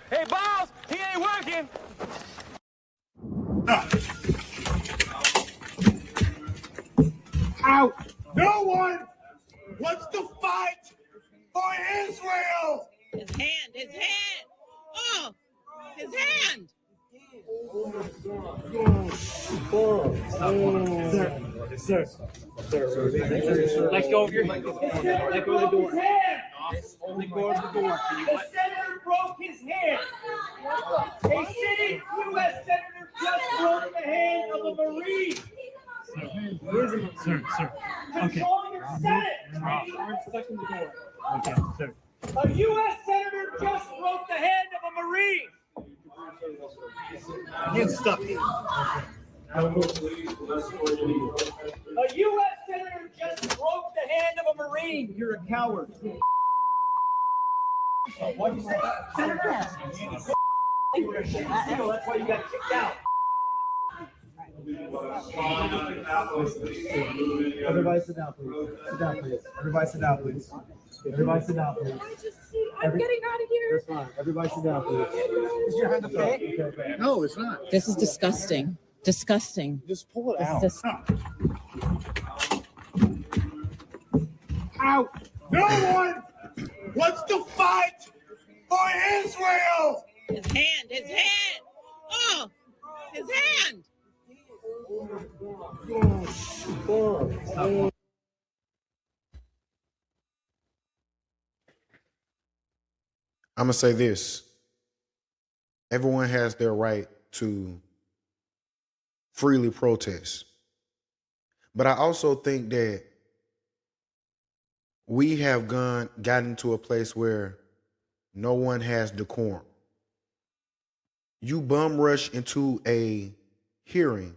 Hey, boss, he ain't working. Out. No one wants to fight for Israel. His hand, his hand. Oh, his hand. Sir. Let go of your hand. Let go of the door. Let go of the door. The senator broke his hand. A sitting U.S. senator just broke the hand of a Marine. Sir. Okay. Controlling your Senate. We're stuck in the door. Okay, sir. A U.S. senator just broke the hand of a Marine. Get stuck. A U.S. senator just broke the hand of a Marine. You're a coward. What'd you say? Senator? That's why you got kicked out. Everybody sit down, please. Sit down, please. Everybody sit down, please. Everybody sit down, please. I'm getting out of here. That's fine. Everybody sit down, please. Is your hand okay? Okay. No, it's not. This is disgusting. Disgusting. Just pull it This out. is Out. No one wants to fight for Israel. his hand, his hand. Oh, his hand. I'm going to say this. Everyone has their right to freely protest. But I also think that we have gotten to a place where no one has decorum. You bum rush into a hearing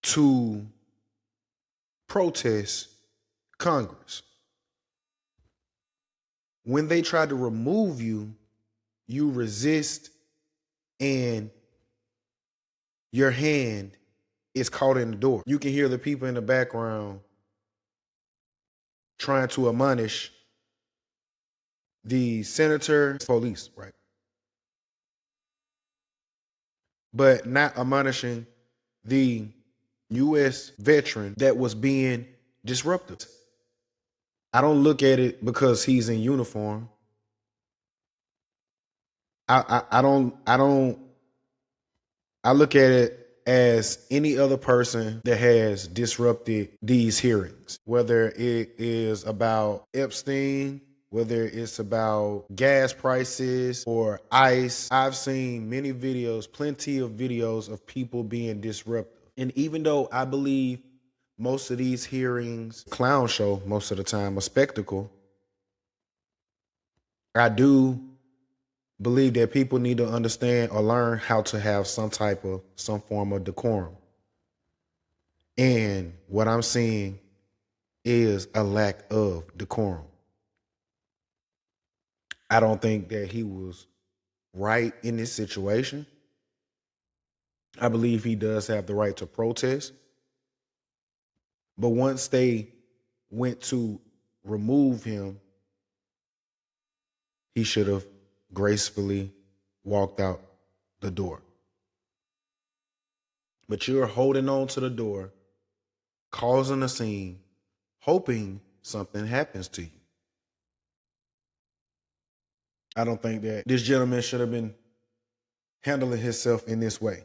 to protest Congress. When they try to remove you, you resist and your hand is caught in the door. You can hear the people in the background trying to admonish the senator, police, right? But not admonishing the U.S. veteran that was being disruptive. I don't look at it because he's in uniform. I look at it as any other person that has disrupted these hearings, whether it is about Epstein, whether it's about gas prices or ICE. I've seen many videos, plenty of videos of people being disruptive. And even though I believe most of these hearings, clown show most of the time, a spectacle, I do believe that people need to understand or learn how to have some form of decorum. And what I'm seeing is a lack of decorum. I don't think that he was right in this situation. I believe he does have the right to protest. But once they went to remove him, he should have gracefully walked out the door. But you're holding on to the door, causing a scene, hoping something happens to you. I don't think that this gentleman should have been handling himself in this way.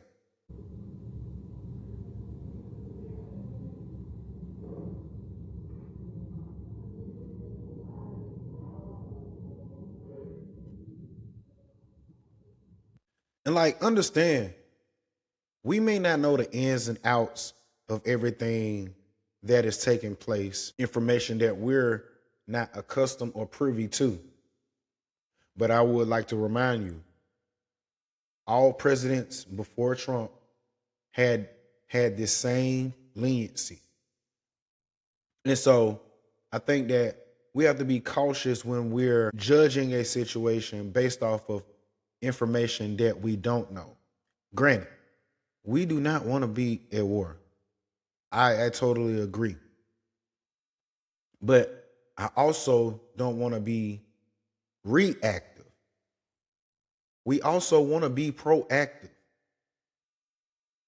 And understand, we may not know the ins and outs of everything that is taking place, information that we're not accustomed or privy to. But I would like to remind you, all presidents before Trump had this same leniency. And so I think that we have to be cautious when we're judging a situation based off of information that we don't know. Granted, we do not want to be at war. I totally agree. But I also don't want to be reactive. We also want to be proactive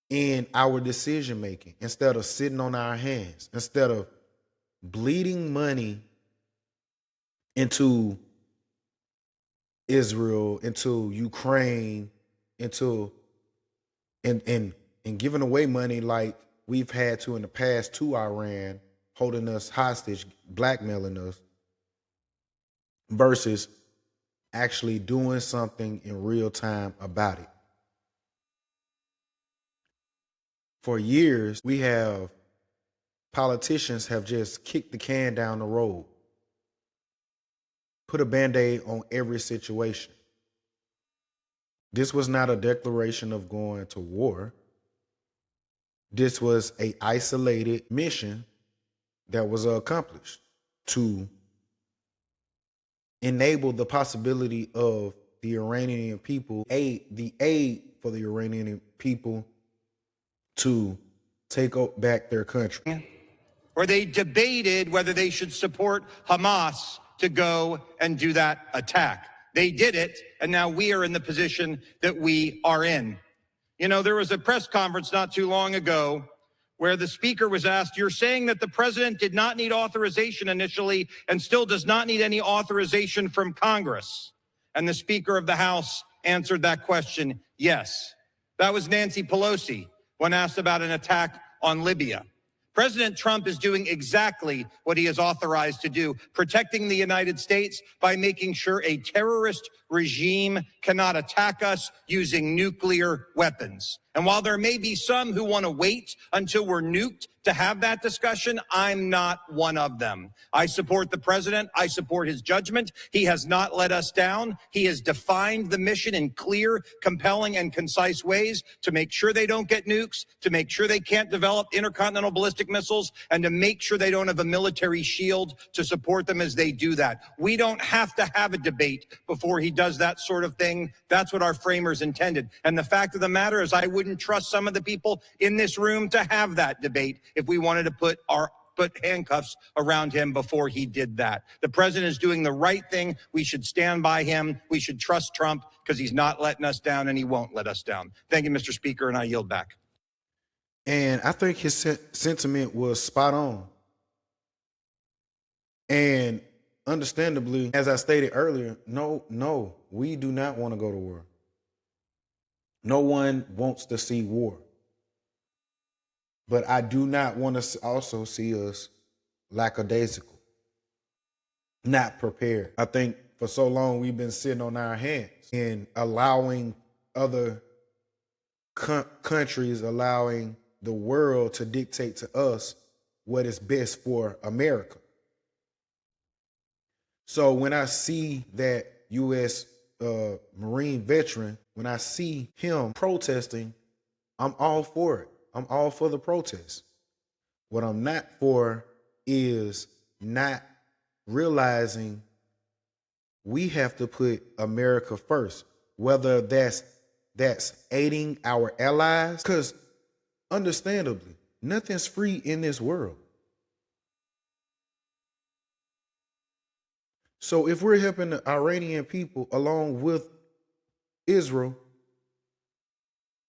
in our decision making instead of sitting on our hands, instead of bleeding money into Israel, into Ukraine, into and giving away money like we've had to in the past to Iran, holding us hostage, blackmailing us, versus actually doing something in real time about it. For years, politicians have just kicked the can down the road, put a Band-Aid on every situation. This was not a declaration of going to war. This was an isolated mission that was accomplished to enable the possibility of the Iranian people, the aid for the Iranian people to take back their country. Where they debated whether they should support Hamas to go and do that attack. They did it, and now we are in the position that we are in. You know, there was a press conference not too long ago where the speaker was asked, you're saying that the president did not need authorization initially and still does not need any authorization from Congress. And the Speaker of the House answered that question, yes. That was Nancy Pelosi when asked about an attack on Libya. President Trump is doing exactly what he is authorized to do, protecting the United States by making sure a terrorist regime cannot attack us using nuclear weapons. And while there may be some who want to wait until we're nuked to have that discussion, I'm not one of them. I support the president. I support his judgment. He has not let us down. He has defined the mission in clear, compelling, and concise ways to make sure they don't get nukes, to make sure they can't develop intercontinental ballistic missiles, and to make sure they don't have a military shield to support them as they do that. We don't have to have a debate before he does that sort of thing. That's what our framers intended. And the fact of the matter is I wouldn't trust some of the people in this room to have that debate if we wanted to put handcuffs around him before he did that. The president is doing the right thing. We should stand by him. We should trust Trump because he's not letting us down and he won't let us down. Thank you, Mr. Speaker, and I yield back. And I think his sentiment was spot on. And understandably, as I stated earlier, no, we do not want to go to war. No one wants to see war. But I do not want to also see us lackadaisical, not prepared. I think for so long we've been sitting on our hands and allowing other countries, allowing the world to dictate to us what is best for America. So when I see that U.S. Marine veteran, when I see him protesting, I'm all for it. I'm all for the protest. What I'm not for is not realizing we have to put America first, whether that's aiding our allies, because understandably, nothing's free in this world. So if we're helping the Iranian people along with Israel,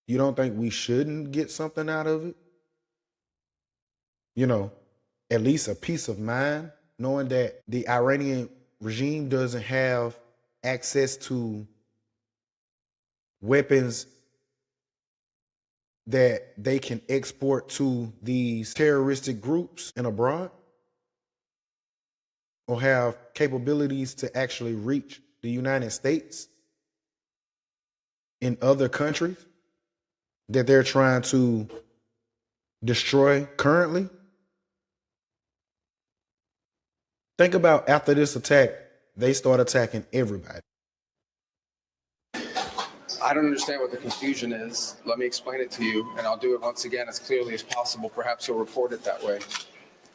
you don't think we shouldn't get something out of it? You know, at least a peace of mind, knowing that the Iranian regime doesn't have access to weapons that they can export to these terroristic groups and abroad, or have capabilities to actually reach the United States in other countries that they're trying to destroy currently. Think about after this attack, they start attacking everybody. I don't understand what the confusion is. Let me explain it to you, and I'll do it once again as clearly as possible. Perhaps you'll report it that way.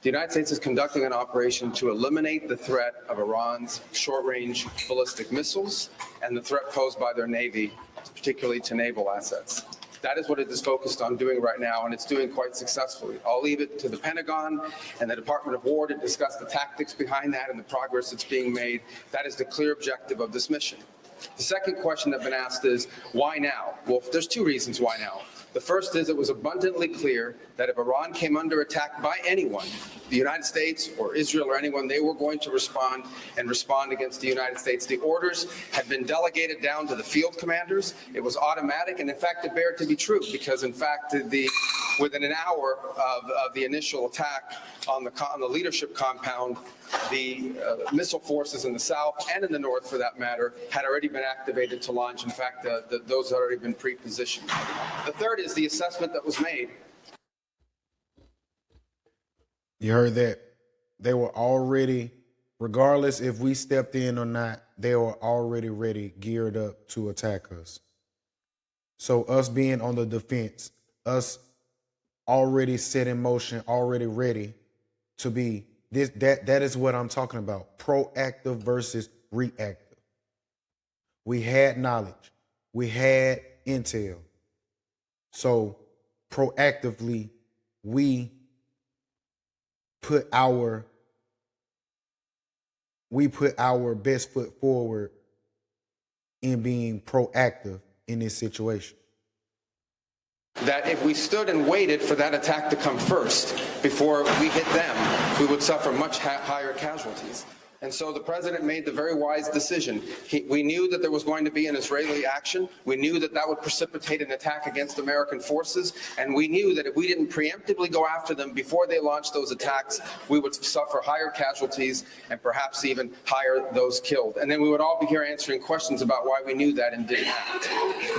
The United States is conducting an operation to eliminate the threat of Iran's short-range ballistic missiles and the threat posed by their Navy, particularly to naval assets. That is what it is focused on doing right now, and it's doing quite successfully. I'll leave it to the Pentagon and the Department of War to discuss the tactics behind that and the progress that's being made. That is the clear objective of this mission. The second question that's been asked is, why now? Well, there's two reasons why now. The first is it was abundantly clear that if Iran came under attack by anyone, the United States or Israel or anyone, they were going to respond and respond against the United States. The orders had been delegated down to the field commanders. It was automatic, and in fact, it bared to be true because, in fact, within an hour of the initial attack on the leadership compound, the missile forces in the south and in the north, for that matter, had already been activated to launch. In fact, those had already been pre-positioned. The third is the assessment that was made. You heard that? They were already, regardless if we stepped in or not, they were already ready, geared up to attack us. So us being on the defense, us already set in motion, already ready to be this, that is what I'm talking about. Proactive versus reactive. We had knowledge. We had intel. So proactively, we put our best foot forward in being proactive in this situation. That if we stood and waited for that attack to come first before we hit them, we would suffer much higher casualties. And so the president made the very wise decision. We knew that there was going to be an Israeli action. We knew that that would precipitate an attack against American forces. And we knew that if we didn't preemptively go after them before they launched those attacks, we would suffer higher casualties and perhaps even higher those killed. And then we would all be here answering questions about why we knew that and didn't act.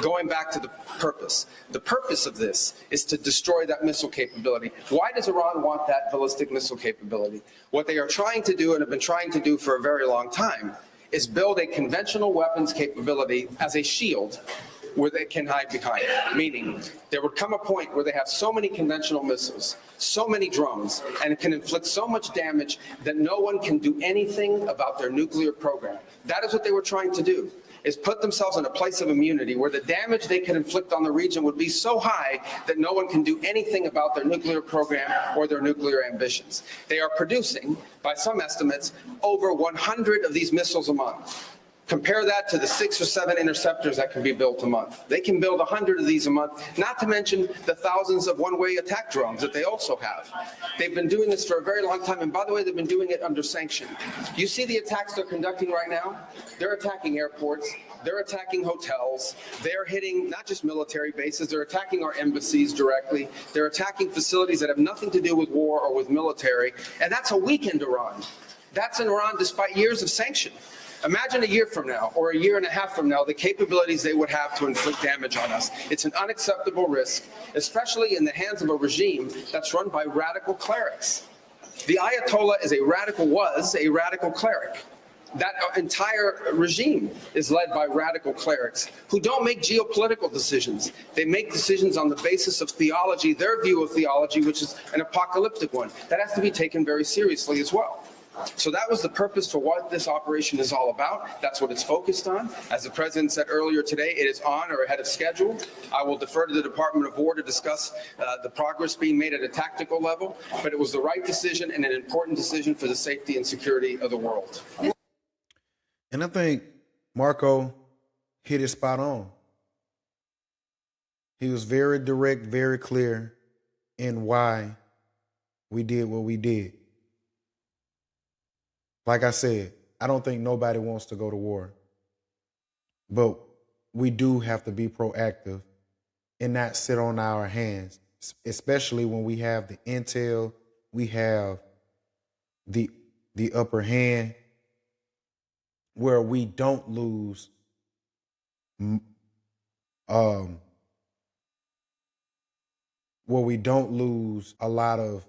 Going back to the purpose. The purpose of this is to destroy that missile capability. Why does Iran want that ballistic missile capability? What they are trying to do and have been trying to do for a very long time is build a conventional weapons capability as a shield where they can hide behind it. Meaning, there would come a point where they have so many conventional missiles, so many drones, and it can inflict so much damage that no one can do anything about their nuclear program. That is what they were trying to do, is put themselves in a place of immunity where the damage they can inflict on the region would be so high that no one can do anything about their nuclear program or their nuclear ambitions. They are producing, by some estimates, over 100 of these missiles a month. Compare that to the 6 or 7 interceptors that can be built a month. They can build 100 of these a month, not to mention the thousands of one-way attack drones that they also have. They've been doing this for a very long time, and by the way, they've been doing it under sanction. You see the attacks they're conducting right now? They're attacking airports. They're attacking hotels. They're hitting not just military bases. They're attacking our embassies directly. They're attacking facilities that have nothing to do with war or with military, and that's a weakened Iran. That's in Iran despite years of sanction. Imagine a year from now or a year and a half from now, the capabilities they would have to inflict damage on us. It's an unacceptable risk, especially in the hands of a regime that's run by radical clerics. The Ayatollah was a radical cleric. That entire regime is led by radical clerics who don't make geopolitical decisions. They make decisions on the basis of theology, their view of theology, which is an apocalyptic one. That has to be taken very seriously as well. So that was the purpose for what this operation is all about. That's what it's focused on. As the president said earlier today, it is on or ahead of schedule. I will defer to the Department of War to discuss the progress being made at a tactical level, but it was the right decision and an important decision for the safety and security of the world. And I think Marco hit it spot on. He was very direct, very clear in why we did what we did. Like I said, I don't think nobody wants to go to war, but we do have to be proactive and not sit on our hands, especially when we have the intel, we have the upper hand, where we don't lose a lot of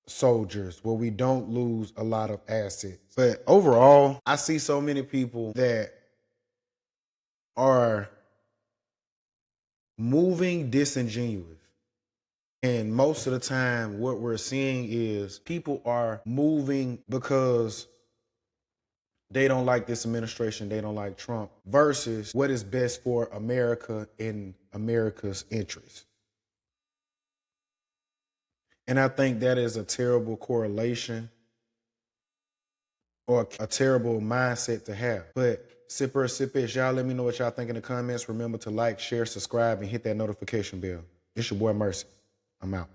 soldiers, where we don't lose a lot of assets. But overall, I see so many people that are moving disingenuous. And most of the time, what we're seeing is people are moving because they don't like this administration, they don't like Trump, versus what is best for America in America's interest. And I think that is a terrible correlation or a terrible mindset to have. But sippers, y'all let me know what y'all think in the comments. Remember to like, share, subscribe, and hit that notification bell. It's your boy Mercy. I'm out.